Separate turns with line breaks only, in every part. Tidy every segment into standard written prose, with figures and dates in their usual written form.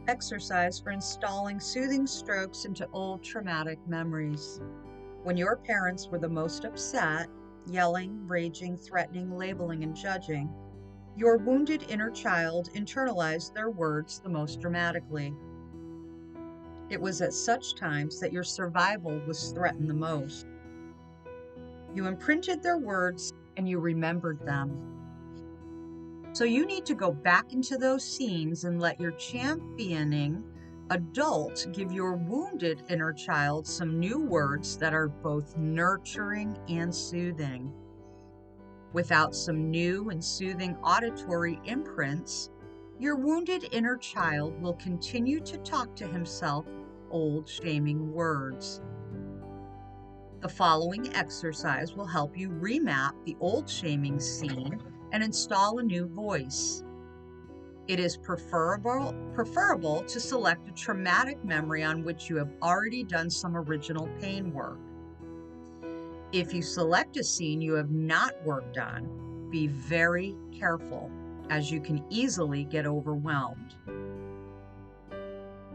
Exercise for installing soothing strokes into old traumatic memories. When your parents were the most upset, yelling, raging, threatening, labeling, and judging, your wounded inner child internalized their words the most dramatically. It was at such times that your survival was threatened the most. You imprinted their words and you remembered them. So you need to go back into those scenes and let your championing adult give your wounded inner child some new words that are both nurturing and soothing. Without some new and soothing auditory imprints, your wounded inner child will continue to talk to himself old shaming words. The following exercise will help you remap the old shaming scene and install a new voice. It is preferable to select a traumatic memory on which you have already done some original pain work. If you select a scene you have not worked on, be very careful, as you can easily get overwhelmed.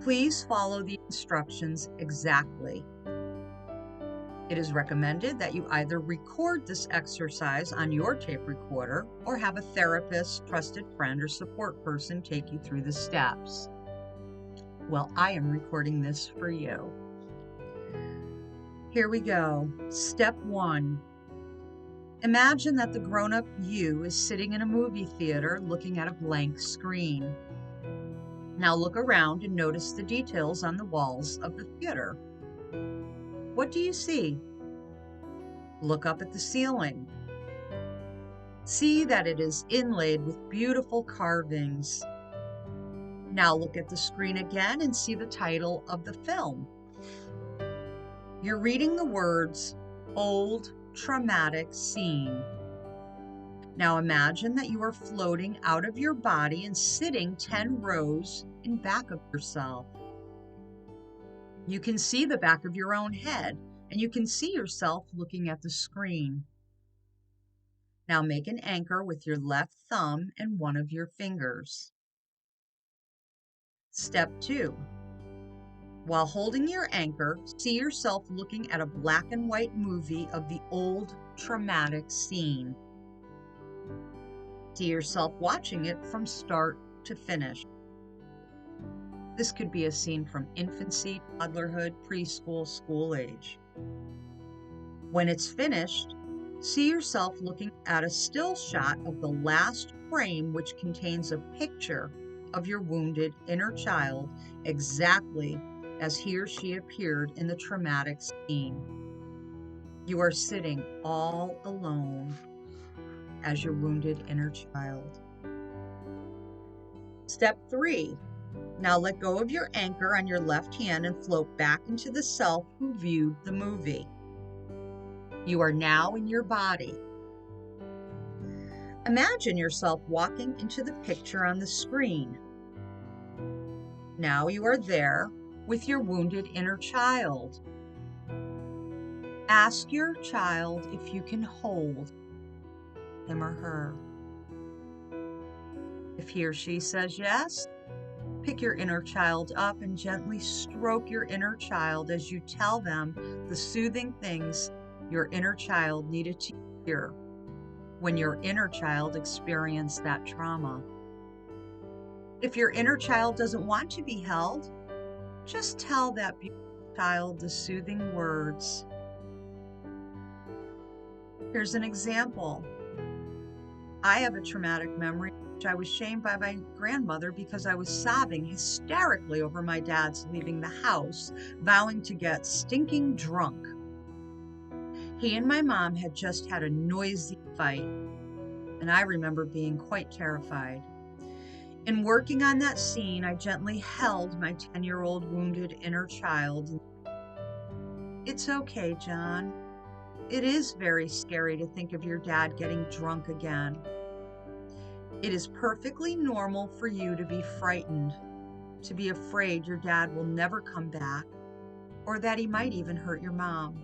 Please follow the instructions exactly. It is recommended that you either record this exercise on your tape recorder or have a therapist, trusted friend, or support person take you through the steps. Well, I am recording this for you. Here we go. Step 1. Imagine that the grown-up you is sitting in a movie theater looking at a blank screen. Now look around and notice the details on the walls of the theater. What do you see? Look up at the ceiling. See that it is inlaid with beautiful carvings. Now look at the screen again and see the title of the film. You're reading the words, old traumatic scene. Now imagine that you are floating out of your body and sitting 10 rows in back of yourself. You can see the back of your own head, and you can see yourself looking at the screen. Now make an anchor with your left thumb and one of your fingers. Step 2. While holding your anchor, see yourself looking at a black and white movie of the old traumatic scene. See yourself watching it from start to finish. This could be a scene from infancy, toddlerhood, preschool, school age. When it's finished, see yourself looking at a still shot of the last frame, which contains a picture of your wounded inner child exactly as he or she appeared in the traumatic scene. You are sitting all alone as your wounded inner child. Step 3. Now let go of your anchor on your left hand and float back into the self who viewed the movie. You are now in your body. Imagine yourself walking into the picture on the screen. Now you are there with your wounded inner child. Ask your child if you can hold him or her. If he or she says yes, pick your inner child up and gently stroke your inner child as you tell them the soothing things your inner child needed to hear when your inner child experienced that trauma. If your inner child doesn't want to be held, just tell that beautiful child the soothing words. Here's an example. I have a traumatic memory in which I was shamed by my grandmother because I was sobbing hysterically over my dad's leaving the house, vowing to get stinking drunk. He and my mom had just had a noisy fight, and I remember being quite terrified. In working on that scene, I gently held my 10-year-old wounded inner child. It's okay, John. It is very scary to think of your dad getting drunk again. It is perfectly normal for you to be frightened, to be afraid your dad will never come back, or that he might even hurt your mom.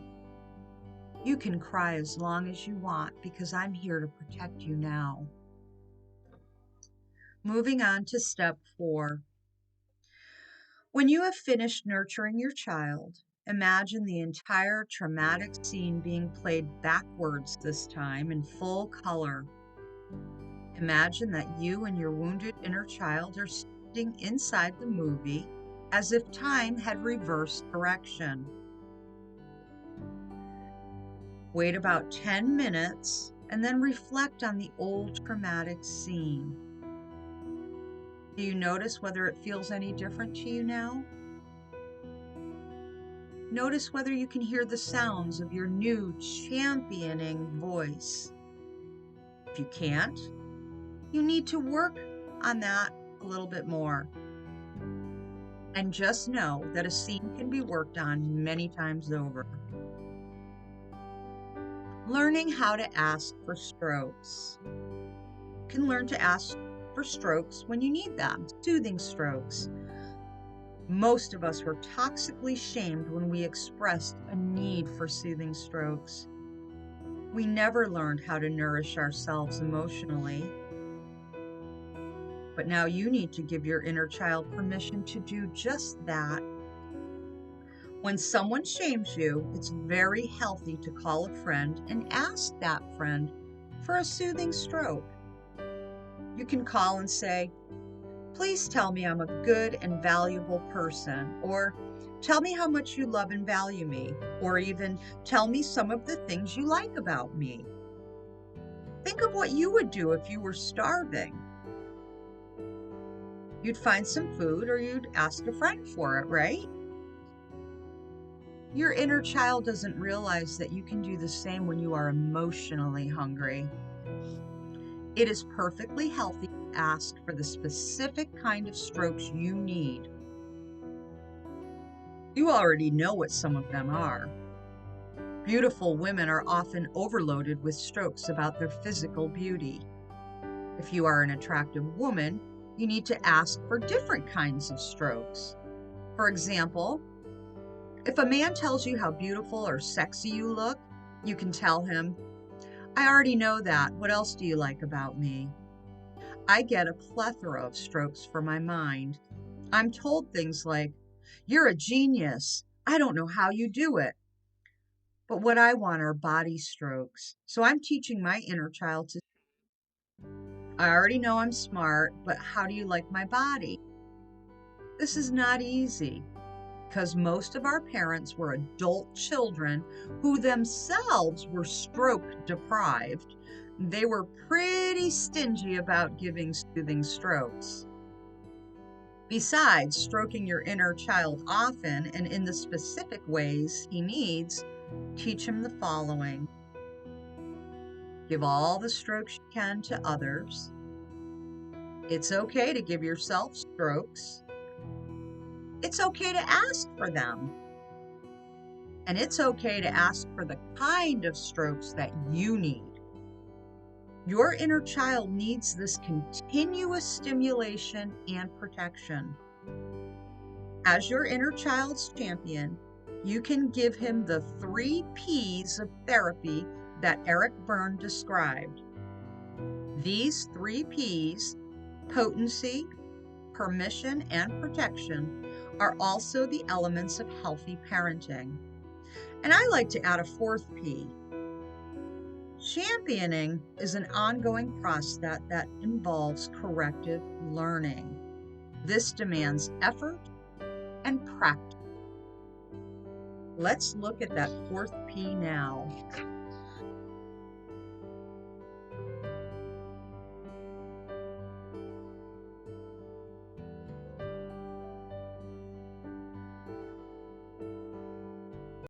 You can cry as long as you want because I'm here to protect you now. Moving on to step 4. When you have finished nurturing your child, imagine the entire traumatic scene being played backwards this time in full color. Imagine that you and your wounded inner child are sitting inside the movie as if time had reversed direction. Wait about 10 minutes and then reflect on the old traumatic scene. Do you notice whether it feels any different to you now? Notice whether you can hear the sounds of your new championing voice. If you can't, you need to work on that a little bit more. And just know that a scene can be worked on many times over. Learning how to ask for strokes. You can learn to ask for strokes when you need them, soothing strokes. Most of us were toxically shamed when we expressed a need for soothing strokes. We never learned how to nourish ourselves emotionally. But now you need to give your inner child permission to do just that. When someone shames you, it's very healthy to call a friend and ask that friend for a soothing stroke. You can call and say, "Please tell me I'm a good and valuable person," or "Tell me how much you love and value me," or even "Tell me some of the things you like about me." Think of what you would do if you were starving. You'd find some food or you'd ask a friend for it, right? Your inner child doesn't realize that you can do the same when you are emotionally hungry. It is perfectly healthy to ask for the specific kind of strokes you need. You already know what some of them are. Beautiful women are often overloaded with strokes about their physical beauty. If you are an attractive woman, you need to ask for different kinds of strokes. For example, if a man tells you how beautiful or sexy you look, you can tell him, "I already know that. What else do you like about me?" I get a plethora of strokes for my mind. I'm told things like, "You're a genius. I don't know how you do it." But what I want are body strokes. So I'm teaching my inner child to, "I already know I'm smart, but how do you like my body?" This is not easy, because most of our parents were adult children who themselves were stroke deprived. They were pretty stingy about giving soothing strokes. Besides, stroking your inner child often and in the specific ways he needs, teach him the following. Give all the strokes you can to others. It's okay to give yourself strokes. It's okay to ask for them. And it's okay to ask for the kind of strokes that you need. Your inner child needs this continuous stimulation and protection. As your inner child's champion, you can give him the 3 P's of therapy that Eric Berne described. These 3 P's, potency, permission, and protection, are also the elements of healthy parenting. And I like to add a 4th P. Championing is an ongoing process that involves corrective learning. This demands effort and practice. Let's look at that 4th P now.